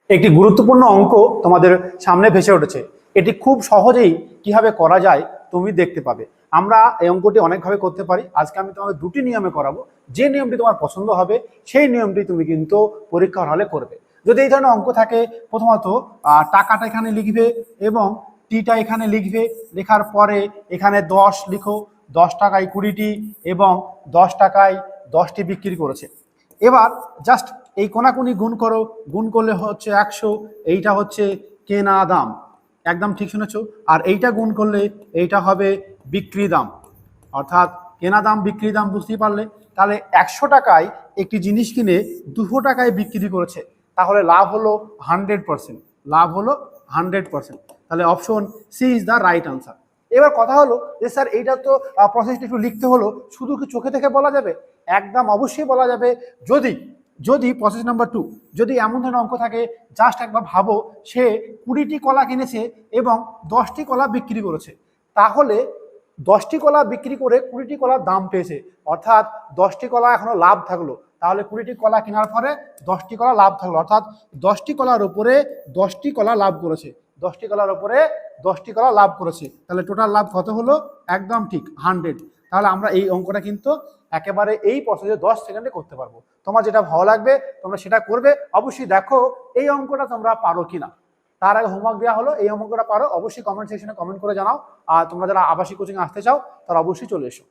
একটি গুরুত্বপূর্ণ অঙ্ক তোমাদের সামনে ভেসে উঠেছে। এটি খুব সহজেই কিভাবে করা যায় তুমি দেখতে পাবে। আমরা এই অঙ্কটি অনেকভাবে করতে পারি। আজকে আমি তোমাকে দুটি নিয়মে করাবো। যে নিয়মটি তোমার পছন্দ হবে সেই নিয়মটি তুমি কিন্তু পরীক্ষার হলে করবে। যদি এই ধরনের অঙ্ক থাকে, প্রথমত টাকাটা এখানে লিখবে এবং টিটা এখানে লিখবে। লেখার পরে এখানে 10 লিখো, 10 টাকায় 20টি এবং 10 টাকায় 10টি বিক্রি করেছে। এবার জাস্ট এই কোনাকুনি গুণ করো, গুণ করলে হচ্ছে 100, এইটা হচ্ছে কেনা দাম, একদম ঠিক শুনেছো। আর এইটা গুণ করলে এইটা হবে বিক্রি দাম, অর্থাৎ কেনা দাম বিক্রি দাম, বুঝতেই পারলে। তাহলে 100 টাকায় একটি জিনিস কিনে 200 টাকায় বিক্রি করেছে, তাহলে লাভ হলো 100%, লাভ হলো 100%। তাহলে option C is the right answer. এবার কথা হলো যে স্যার এইটা তো প্রসেসটা একটু লিখতে হলো, শুধু কি চোখে দেখে বলা যাবে? একদম অবশ্যই বলা যাবে। যদি যদি প্রসেস নাম্বার 2, যদি এমন ধরনের অঙ্ক থাকে, জাস্ট একবার ভাবো সে 20টি কলা কিনেছে এবং 10টি কলা বিক্রি করেছে, তাহলে 10টি কলা বিক্রি করে 20টি কলার দাম পেয়েছে, অর্থাৎ 10টি কলা এখনো লাভ থাকলো। তাহলে 20টি কলা কেনার পরে 10টি কলা লাভ থাকলো, অর্থাৎ 10টি কলার উপরে 10টি কলা লাভ করেছে, 10টি কলার উপরে 10টি কলা লাভ করেছে। তাহলে টোটাল লাভ কত হলো? একদম ঠিক 100। তাহলে আমরা এই অঙ্কটা কিন্তু একেবারে এই প্রসেসে 10 সেকেন্ডে করতে পারবো। তোমার যেটা ভালো লাগবে তোমরা সেটা করবে। অবশ্যই দেখো এই অঙ্কটা তোমরা পারো কিনা। তার আগে হোমওয়ার্ক দেওয়া হলো, এই অঙ্কটা পারো অবশ্যই কমেন্ট সেকশনে কমেন্ট করে জানাও। আর তোমরা যারা আবাসিক কোচিং আসতে চাও তারা অবশ্যই চলে এসো।